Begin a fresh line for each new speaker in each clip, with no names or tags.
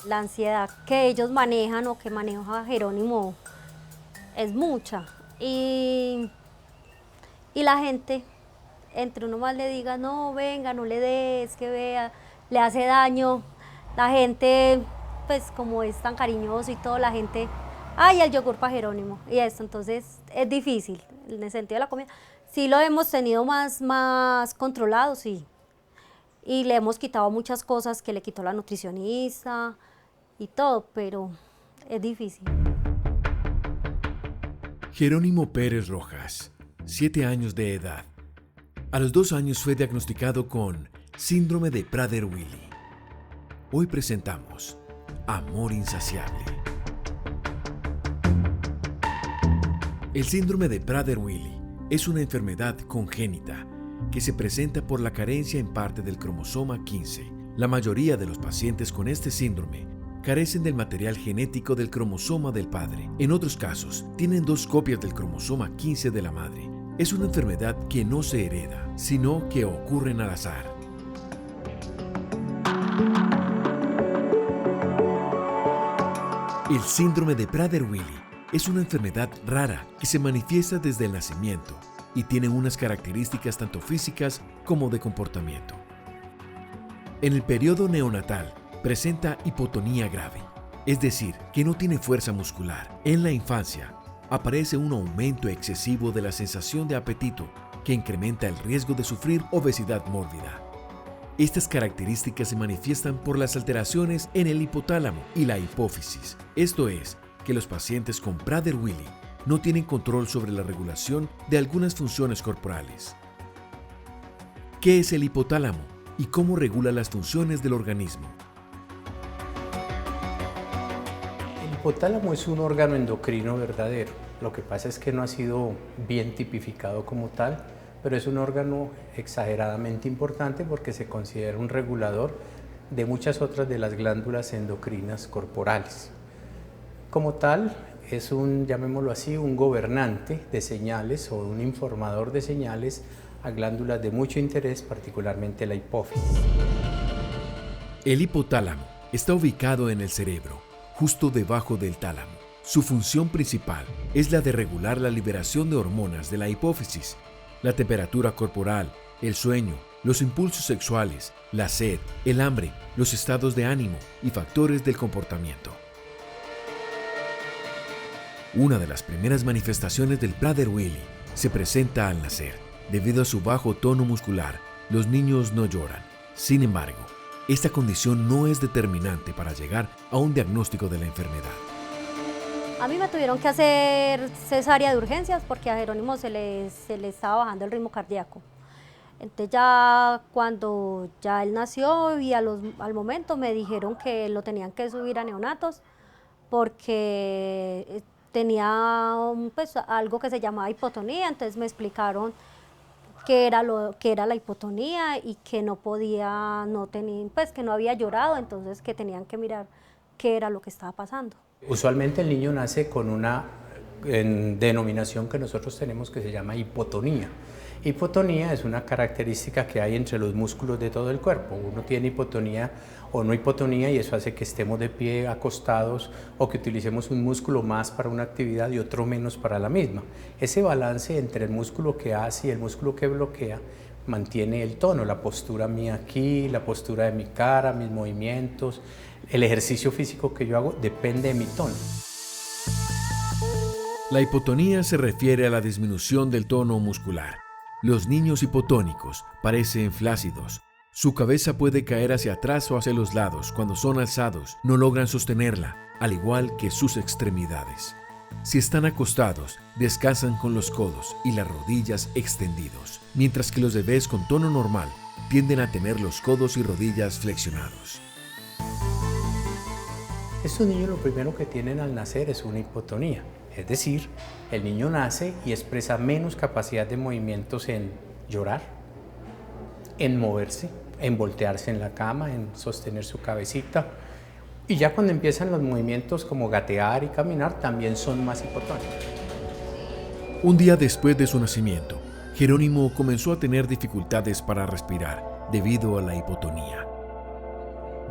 La ansiedad que ellos manejan o que maneja Jerónimo es mucha. Y la gente, entre uno más le diga, no, venga, no le des, que vea, le hace daño. La gente, pues como es tan cariñoso y todo, la gente, ay, el yogur para Jerónimo y esto, entonces es difícil en el sentido de la comida. Sí lo hemos tenido más controlado, sí. Y le hemos quitado muchas cosas que le quitó la nutricionista y todo, pero es difícil.
Jerónimo Pérez Rojas, 7 años de edad. A los 2 años fue diagnosticado con síndrome de Prader-Willi. Hoy presentamos Amor Insaciable. El síndrome de Prader-Willi es una enfermedad congénita que se presenta por la carencia en parte del cromosoma 15. La mayoría de los pacientes con este síndrome carecen del material genético del cromosoma del padre. En otros casos, tienen 2 copias del cromosoma 15 de la madre. Es una enfermedad que no se hereda, sino que ocurre al azar. El síndrome de Prader-Willi es una enfermedad rara que se manifiesta desde el nacimiento y tiene unas características tanto físicas como de comportamiento. En el periodo neonatal presenta hipotonía grave, es decir, que no tiene fuerza muscular. En la infancia aparece un aumento excesivo de la sensación de apetito que incrementa el riesgo de sufrir obesidad mórbida. Estas características se manifiestan por las alteraciones en el hipotálamo y la hipófisis. Esto es, que los pacientes con Prader-Willi no tienen control sobre la regulación de algunas funciones corporales. ¿Qué es el hipotálamo y cómo regula las funciones del organismo?
El hipotálamo es un órgano endocrino verdadero. Lo que pasa es que no ha sido bien tipificado como tal, pero es un órgano exageradamente importante porque se considera un regulador de muchas otras de las glándulas endocrinas corporales. Como tal, es un, llamémoslo así, un gobernante de señales o un informador de señales a glándulas de mucho interés, particularmente la hipófisis.
El hipotálamo está ubicado en el cerebro, justo debajo del tálamo. Su función principal es la de regular la liberación de hormonas de la hipófisis, la temperatura corporal, el sueño, los impulsos sexuales, la sed, el hambre, los estados de ánimo y factores del comportamiento. Una de las primeras manifestaciones del Prader-Willi se presenta al nacer. Debido a su bajo tono muscular, los niños no lloran. Sin embargo, esta condición no es determinante para llegar a un diagnóstico de la enfermedad.
A mí me tuvieron que hacer cesárea de urgencias porque a Jerónimo se le estaba bajando el ritmo cardíaco. Entonces ya cuando ya él nació y al momento me dijeron que lo tenían que subir a neonatos porque tenía pues, algo que se llamaba hipotonía, entonces me explicaron qué era la hipotonía y que no podía, pues que no había llorado, entonces que tenían que mirar qué era lo que estaba pasando.
Usualmente el niño nace con una denominación que nosotros tenemos que se llama hipotonía. Hipotonía es una característica que hay entre los músculos de todo el cuerpo. Uno tiene hipotonía o no hipotonía y eso hace que estemos de pie, acostados o que utilicemos un músculo más para una actividad y otro menos para la misma. Ese balance entre el músculo que hace y el músculo que bloquea mantiene el tono, la postura mía aquí, la postura de mi cara, mis movimientos, el ejercicio físico que yo hago depende de mi tono.
La hipotonía se refiere a la disminución del tono muscular. Los niños hipotónicos parecen flácidos. Su cabeza puede caer hacia atrás o hacia los lados. Cuando son alzados, no logran sostenerla, al igual que sus extremidades. Si están acostados, descansan con los codos y las rodillas extendidos, mientras que los bebés con tono normal tienden a tener los codos y rodillas flexionados.
Estos niños lo primero que tienen al nacer es una hipotonía, es decir, el niño nace y expresa menos capacidad de movimientos en llorar, en moverse, en voltearse en la cama, en sostener su cabecita. Y ya cuando empiezan los movimientos como gatear y caminar, también son más hipotónicos.
Un día después de su nacimiento, Jerónimo comenzó a tener dificultades para respirar debido a la hipotonía.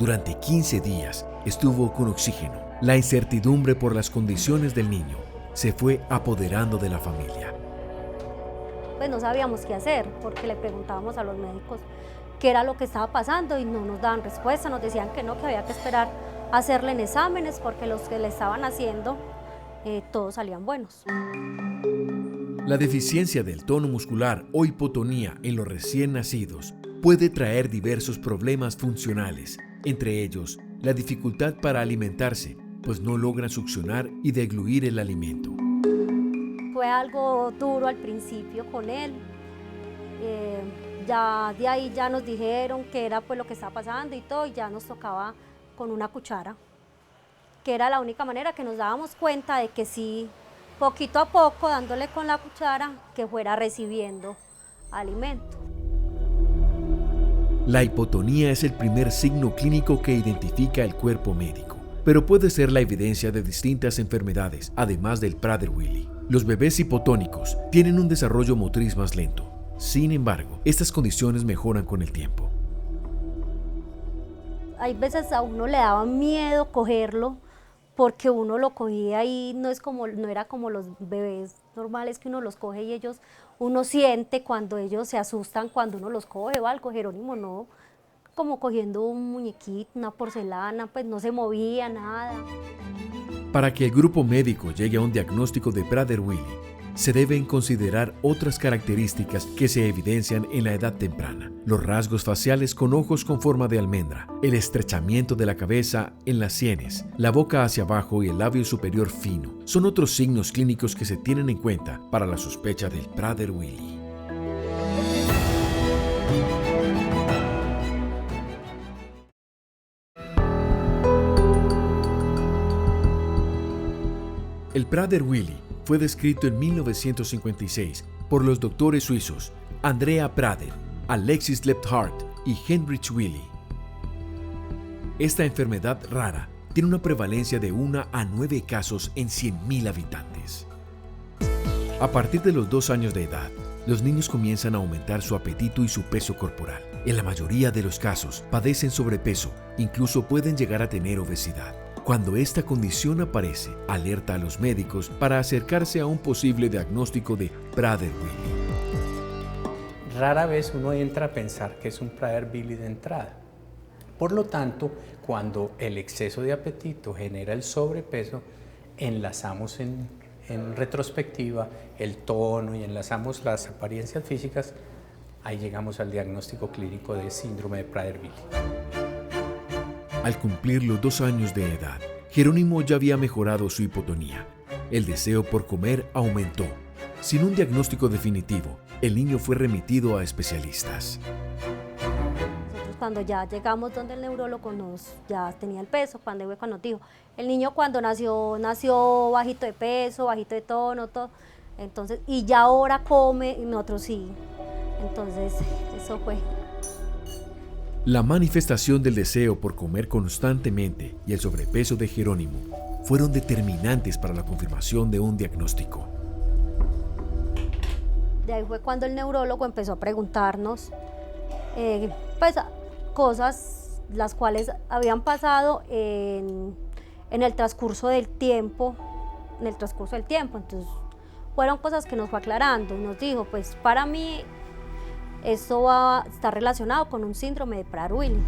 Durante 15 días estuvo con oxígeno. La incertidumbre por las condiciones del niño se fue apoderando de la familia.
Pues no sabíamos qué hacer porque le preguntábamos a los médicos qué era lo que estaba pasando y no nos daban respuesta, nos decían que no, que había que esperar a hacerle en exámenes porque los que le estaban haciendo todos salían buenos.
La deficiencia del tono muscular o hipotonía en los recién nacidos puede traer diversos problemas funcionales, entre ellos la dificultad para alimentarse, pues no logran succionar y degluir el alimento.
Fue algo duro al principio con él. Ya de ahí ya nos dijeron que era pues lo que estaba pasando y todo, y ya nos tocaba con una cuchara, que era la única manera que nos dábamos cuenta de que sí, poquito a poco, dándole con la cuchara, que fuera recibiendo alimento.
La hipotonía es el primer signo clínico que identifica el cuerpo médico, pero puede ser la evidencia de distintas enfermedades, además del Prader-Willi. Los bebés hipotónicos tienen un desarrollo motriz más lento. Sin embargo, estas condiciones mejoran con el tiempo.
Hay veces a uno le daba miedo cogerlo porque uno lo cogía y no era como los bebés normales que uno los coge y uno siente cuando ellos se asustan cuando uno los coge o algo. Jerónimo no, como cogiendo un muñequito, una porcelana, pues no se movía nada.
Para que el grupo médico llegue a un diagnóstico de Prader-Willi, se deben considerar otras características que se evidencian en la edad temprana. Los rasgos faciales con ojos con forma de almendra, el estrechamiento de la cabeza en las sienes, la boca hacia abajo y el labio superior fino son otros signos clínicos que se tienen en cuenta para la sospecha del Prader-Willi. El Prader-Willi fue descrito en 1956 por los doctores suizos Andrea Prader, Alexis Lephardt y Heinrich Willi. Esta enfermedad rara tiene una prevalencia de 1 a 9 casos en 100.000 habitantes. A partir de los 2 años de edad, los niños comienzan a aumentar su apetito y su peso corporal. En la mayoría de los casos, padecen sobrepeso, incluso pueden llegar a tener obesidad. Cuando esta condición aparece, alerta a los médicos para acercarse a un posible diagnóstico de Prader-Willi.
Rara vez uno entra a pensar que es un Prader-Willi de entrada. Por lo tanto, cuando el exceso de apetito genera el sobrepeso, enlazamos en retrospectiva el tono y enlazamos las apariencias físicas, ahí llegamos al diagnóstico clínico de síndrome de Prader-Willi.
Al cumplir los 2 años de edad, Jerónimo ya había mejorado su hipotonía. El deseo por comer aumentó. Sin un diagnóstico definitivo, el niño fue remitido a especialistas.
Nosotros cuando ya llegamos donde el neurólogo ya tenía el peso, cuando nos dijo, el niño cuando nació bajito de peso, bajito de tono, todo, entonces, y ya ahora come, y nosotros sí. Entonces, eso fue.
La manifestación del deseo por comer constantemente y el sobrepeso de Jerónimo fueron determinantes para la confirmación de un diagnóstico.
De ahí fue cuando el neurólogo empezó a preguntarnos pues, cosas las cuales habían pasado en el transcurso del tiempo. Entonces, fueron cosas que nos fue aclarando. Nos dijo, pues para mí, esto está relacionado con un síndrome de Prader-Willi.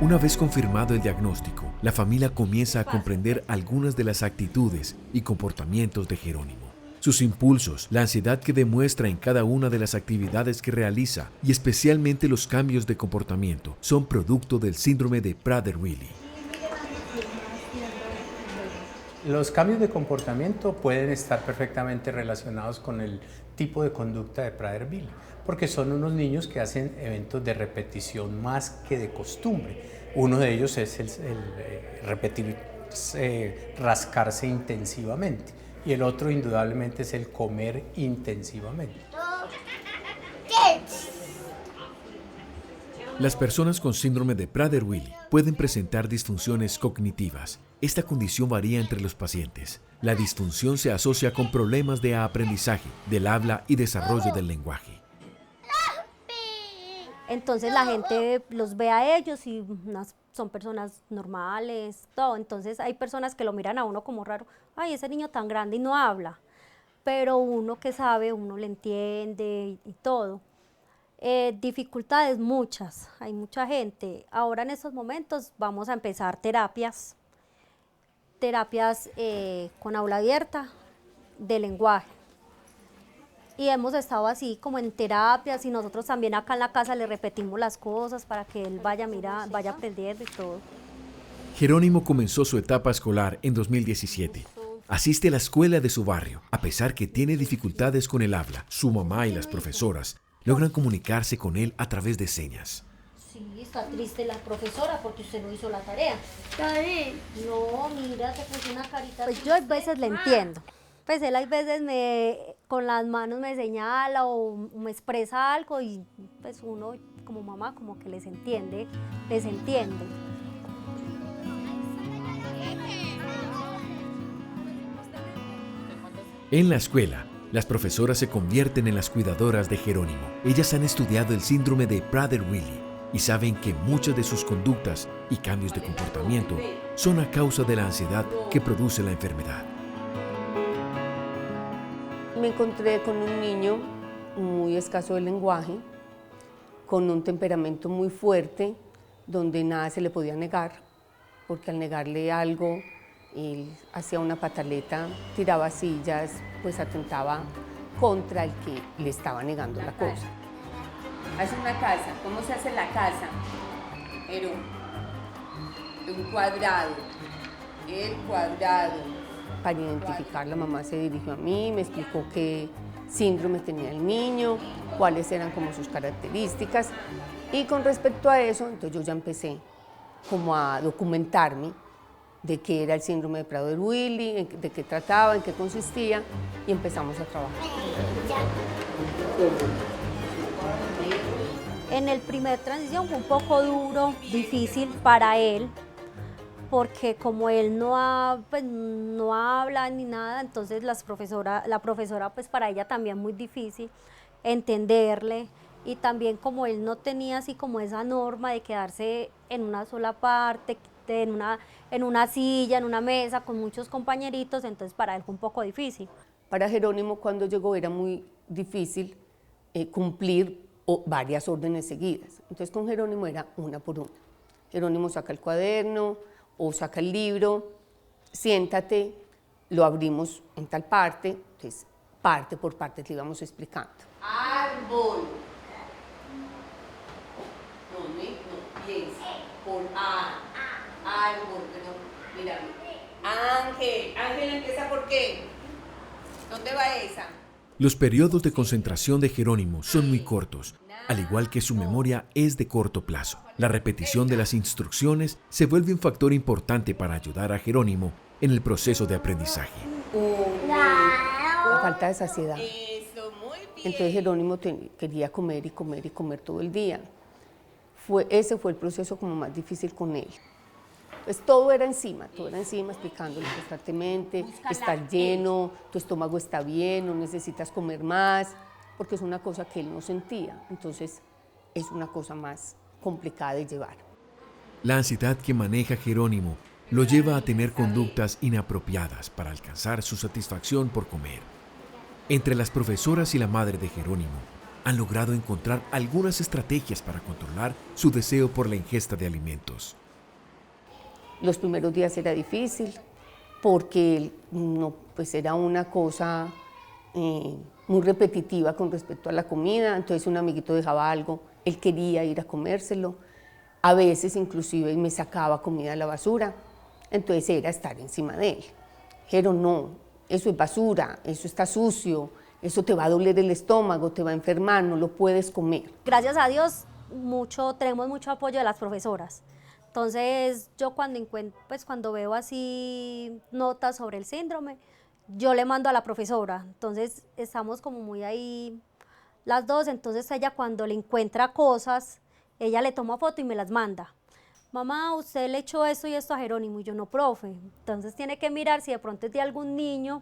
Una vez confirmado el diagnóstico, la familia comienza a comprender algunas de las actitudes y comportamientos de Jerónimo. Sus impulsos, la ansiedad que demuestra en cada una de las actividades que realiza y especialmente los cambios de comportamiento son producto del síndrome de Prader-Willi.
Los cambios de comportamiento pueden estar perfectamente relacionados con el tipo de conducta de Prader-Willi, porque son unos niños que hacen eventos de repetición más que de costumbre. Uno de ellos es el repetir, rascarse intensivamente, y el otro indudablemente es el comer intensivamente.
Las personas con síndrome de Prader-Willi pueden presentar disfunciones cognitivas. Esta condición varía entre los pacientes. La disfunción se asocia con problemas de aprendizaje, del habla y desarrollo del lenguaje.
Entonces la gente los ve a ellos y son personas normales, todo. Entonces hay personas que lo miran a uno como raro, ay, ese niño tan grande y no habla. Pero uno que sabe, uno le entiende y todo. Dificultades muchas, hay mucha gente. Ahora en estos momentos vamos a empezar terapias con aula abierta de lenguaje. Y hemos estado así como en terapias y nosotros también acá en la casa le repetimos las cosas para que él vaya mirando, vaya aprendiendo y todo.
Jerónimo comenzó su etapa escolar en 2017. Asiste a la escuela de su barrio. A pesar que tiene dificultades con el habla, su mamá y las profesoras logran comunicarse con él a través de señas.
Sí, está triste la profesora porque usted no hizo la tarea.
Dale.
No, mira, te puse una carita. Pues yo a veces le entiendo. Pues él a veces con las manos me señala o me expresa algo y pues uno como mamá como que les entiende.
En la escuela, las profesoras se convierten en las cuidadoras de Jerónimo. Ellas han estudiado el síndrome de Prader-Willi y saben que muchas de sus conductas y cambios de comportamiento son a causa de la ansiedad que produce la enfermedad.
Me encontré con un niño muy escaso de lenguaje, con un temperamento muy fuerte, donde nada se le podía negar, porque al negarle algo, él hacía una pataleta, tiraba sillas, pues atentaba contra el que le estaba negando la cosa.
Haz una casa. ¿Cómo se hace la casa? Pero un cuadrado. El cuadrado.
Para identificar, la mamá se dirigió a mí, me explicó qué síndrome tenía el niño, cuáles eran como sus características. Y con respecto a eso, entonces yo ya empecé como a documentarme de qué era el síndrome de Prader-Willi, de qué trataba, en qué consistía, y empezamos a trabajar.
En el primer transición fue un poco duro, difícil para él, porque como él no habla ni nada, entonces la profesora pues para ella también muy difícil entenderle, y también como él no tenía así como esa norma de quedarse en una sola parte, en una silla, en una mesa con muchos compañeritos, entonces para él fue un poco difícil.
Para Jerónimo cuando llegó era muy difícil cumplir varias órdenes seguidas, entonces con Jerónimo era una por una. Jerónimo saca el cuaderno o saca el libro, siéntate, lo abrimos en tal parte, entonces parte por parte le íbamos explicando.
Árbol. No piensa. Por A. Árbol, pero mira. Ángel. Ángel empieza por qué. ¿Dónde va esa?
Los periodos de concentración de Jerónimo son muy cortos, al igual que su memoria es de corto plazo. La repetición de las instrucciones se vuelve un factor importante para ayudar a Jerónimo en el proceso de aprendizaje.
La falta de saciedad.
Eso, muy bien.
Entonces Jerónimo quería comer y comer y comer todo el día. Ese fue el proceso como más difícil con él. Pues todo era encima, explicándole constantemente, estás lleno, tu estómago está bien, no necesitas comer más, porque es una cosa que él no sentía, entonces es una cosa más complicada de llevar.
La ansiedad que maneja Jerónimo lo lleva a tener conductas inapropiadas para alcanzar su satisfacción por comer. Entre las profesoras y la madre de Jerónimo han logrado encontrar algunas estrategias para controlar su deseo por la ingesta de alimentos.
Los primeros días era difícil porque no, pues era una cosa muy repetitiva con respecto a la comida, entonces un amiguito dejaba algo, él quería ir a comérselo, a veces inclusive me sacaba comida a la basura, entonces era estar encima de él. Pero no, eso es basura, eso está sucio, eso te va a doler el estómago, te va a enfermar, no lo puedes comer.
Gracias a Dios tenemos mucho apoyo de las profesoras. Entonces yo cuando veo así notas sobre el síndrome, yo le mando a la profesora, entonces estamos como muy ahí las dos, entonces ella cuando le encuentra cosas, ella le toma foto y me las manda. Mamá, usted le echó esto y esto a Jerónimo, y yo no, profe, entonces tiene que mirar si de pronto es de algún niño,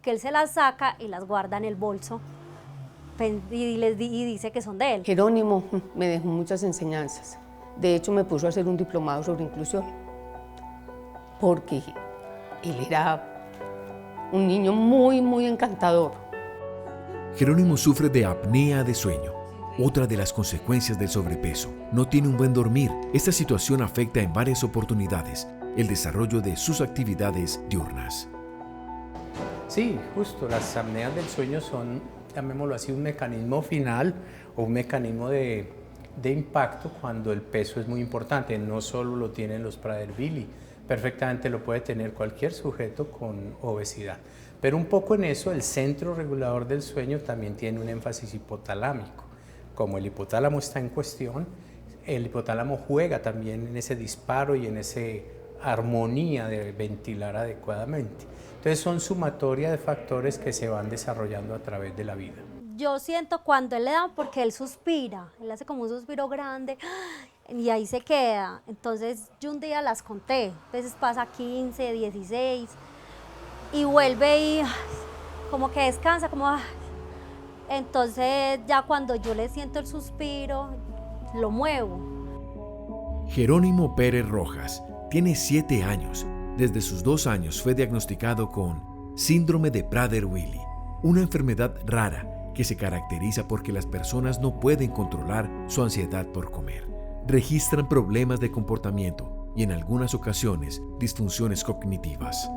que él se las saca y las guarda en el bolso. y dice que son de él.
Jerónimo me dejó muchas enseñanzas. De hecho, me puso a hacer un diplomado sobre inclusión, porque él era un niño muy, muy encantador.
Jerónimo sufre de apnea de sueño, otra de las consecuencias del sobrepeso. No tiene un buen dormir. Esta situación afecta en varias oportunidades el desarrollo de sus actividades diurnas.
Sí, justo, las apneas del sueño son, llamémoslo así, un mecanismo final o un mecanismo de impacto cuando el peso es muy importante. No solo lo tienen los Prader-Willi, perfectamente lo puede tener cualquier sujeto con obesidad. Pero un poco en eso, el centro regulador del sueño también tiene un énfasis hipotalámico. Como el hipotálamo está en cuestión, el hipotálamo juega también en ese disparo y en esa armonía de ventilar adecuadamente. Entonces son sumatoria de factores que se van desarrollando a través de la vida.
Yo siento cuando él le da, porque él suspira, él hace como un suspiro grande y ahí se queda. Entonces yo un día las conté, a veces pasa 15, 16 y vuelve y como que descansa, como... Entonces ya cuando yo le siento el suspiro, lo muevo.
Jerónimo Pérez Rojas tiene 7 años. Desde sus 2 años fue diagnosticado con síndrome de Prader-Willi, una enfermedad rara que se caracteriza porque las personas no pueden controlar su ansiedad por comer. Registran problemas de comportamiento y en algunas ocasiones disfunciones cognitivas.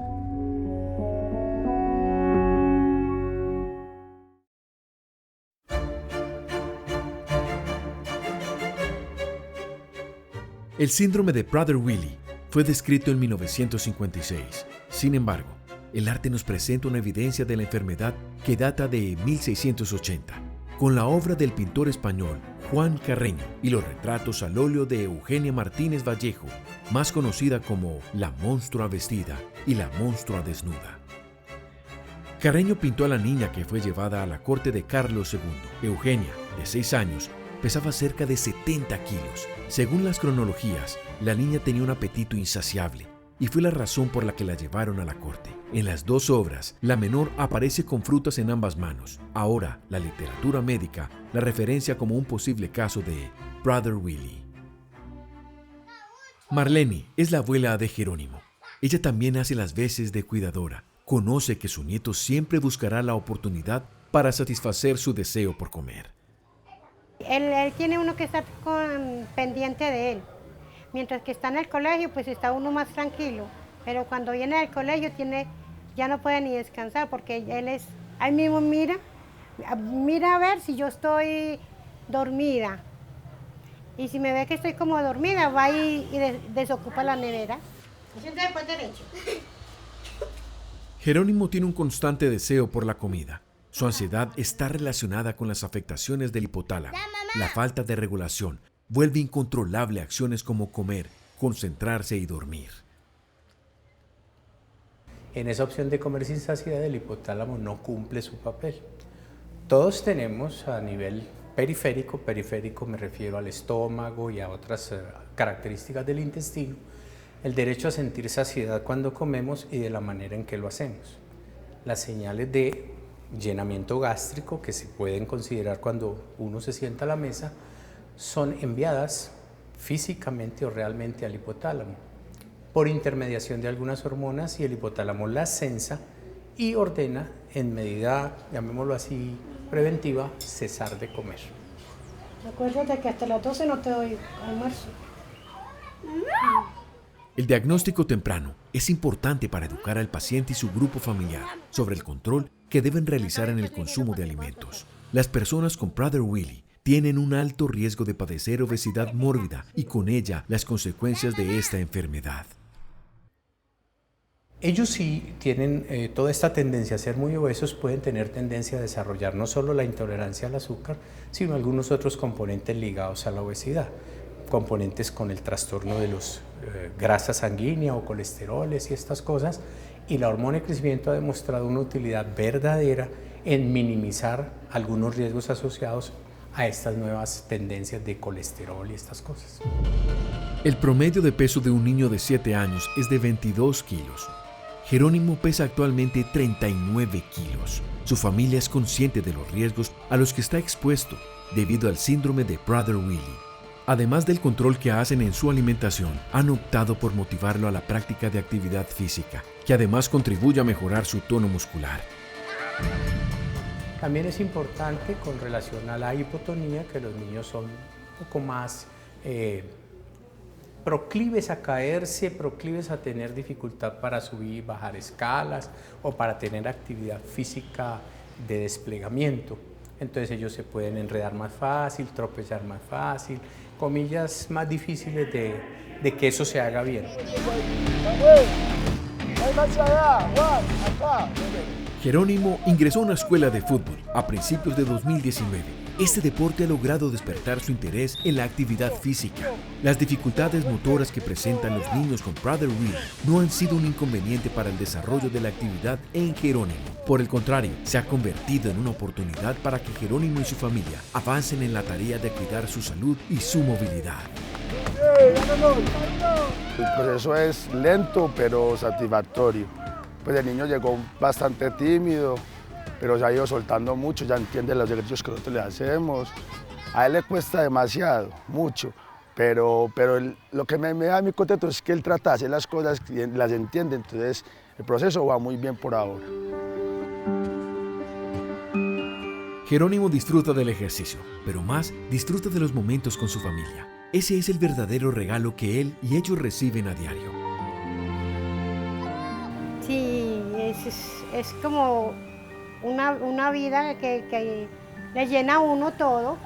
El síndrome de Prader-Willi fue descrito en 1956. Sin embargo, el arte nos presenta una evidencia de la enfermedad que data de 1680, con la obra del pintor español Juan Carreño y los retratos al óleo de Eugenia Martínez Vallejo, más conocida como La monstrua vestida y La monstrua desnuda. Carreño pintó a la niña que fue llevada a la corte de Carlos II. Eugenia, de 6 años, pesaba cerca de 70 kilos. Según las cronologías, la niña tenía un apetito insaciable y fue la razón por la que la llevaron a la corte. En las 2 obras, la menor aparece con frutas en ambas manos. Ahora, la literatura médica la referencia como un posible caso de Prader-Willi. Marlene es la abuela de Jerónimo. Ella también hace las veces de cuidadora. Conoce que su nieto siempre buscará la oportunidad para satisfacer su deseo por comer.
Él tiene uno que estar pendiente de él. Mientras que está en el colegio, pues está uno más tranquilo. Pero cuando viene del colegio, ya no puede ni descansar porque él es, ahí mismo mira a ver si yo estoy dormida. Y si me ve que estoy como dormida, va y desocupa la nevera. Siéntate después derecho.
Jerónimo tiene un constante deseo por la comida. Su ansiedad está relacionada con las afectaciones del hipotálamo. La falta de regulación vuelve incontrolable acciones como comer, concentrarse y dormir.
En esa opción de comer sin saciedad, el hipotálamo no cumple su papel. Todos tenemos a nivel periférico me refiero al estómago y a otras características del intestino, el derecho a sentir saciedad cuando comemos y de la manera en que lo hacemos. Las señales de llenamiento gástrico que se pueden considerar cuando uno se sienta a la mesa son enviadas físicamente o realmente al hipotálamo por intermediación de algunas hormonas y el hipotálamo las sensa y ordena en medida, llamémoslo así, preventiva, cesar de comer.
Acuérdate que hasta las 12 no te doy almuerzo.
El diagnóstico temprano es importante para educar al paciente y su grupo familiar sobre el control que deben realizar en el consumo de alimentos. Las personas con Prader-Willi tienen un alto riesgo de padecer obesidad mórbida y con ella las consecuencias de esta enfermedad.
Ellos sí tienen toda esta tendencia a ser muy obesos, pueden tener tendencia a desarrollar no solo la intolerancia al azúcar, sino algunos otros componentes ligados a la obesidad, componentes con el trastorno de los grasa sanguínea o colesteroles y estas cosas, y la hormona de crecimiento ha demostrado una utilidad verdadera en minimizar algunos riesgos asociados a estas nuevas tendencias de colesterol y estas cosas.
El promedio de peso de un niño de 7 años es de 22 kilos. Jerónimo pesa actualmente 39 kilos. Su familia es consciente de los riesgos a los que está expuesto debido al síndrome de Brother Willy. Además del control que hacen en su alimentación, han optado por motivarlo a la práctica de actividad física, que además contribuye a mejorar su tono muscular.
También es importante con relación a la hipotonía que los niños son un poco más proclives a caerse, proclives a tener dificultad para subir y bajar escalas o para tener actividad física de desplegamiento. Entonces ellos se pueden enredar más fácil, tropezar más fácil, comillas más difíciles de que eso se haga bien.
Jerónimo ingresó a una escuela de fútbol a principios de 2019. Este deporte ha logrado despertar su interés en la actividad física. Las dificultades motoras que presentan los niños con Brother Willy no han sido un inconveniente para el desarrollo de la actividad en Jerónimo. Por el contrario, se ha convertido en una oportunidad para que Jerónimo y su familia avancen en la tarea de cuidar su salud y su movilidad.
El proceso es lento pero satisfactorio. Pues el niño llegó bastante tímido, pero se ha ido soltando mucho, ya entiende los ejercicios que nosotros le hacemos. A él le cuesta demasiado, mucho, pero lo que me da muy contento es que él trata de hacer las cosas y las entiende, entonces el proceso va muy bien por ahora.
Jerónimo disfruta del ejercicio, pero más disfruta de los momentos con su familia. Ese es el verdadero regalo que él y ellos reciben a diario.
Sí, es como una vida que le llena a uno todo,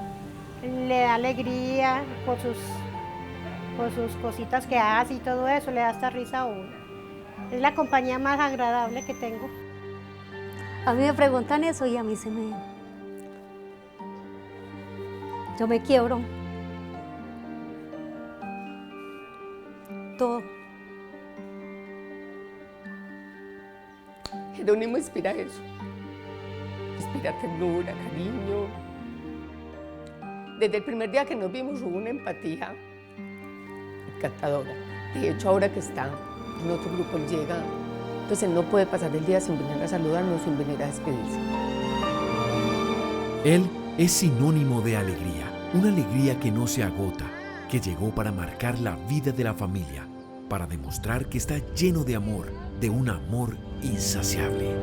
le da alegría por sus cositas que hace y todo eso, le da hasta risa a uno. Es la compañía más agradable que tengo.
A mí me preguntan eso y a mí yo me quiebro. Todo.
Jerónimo inspira eso, inspira ternura, cariño. Desde el primer día que nos vimos hubo una empatía encantadora. De hecho, ahora que está en otro grupo, él llega, entonces él no puede pasar el día sin venir a saludarnos, sin venir a despedirse.
Él es sinónimo de alegría, una alegría que no se agota, que llegó para marcar la vida de la familia, para demostrar que está lleno de amor, de un amor insaciable.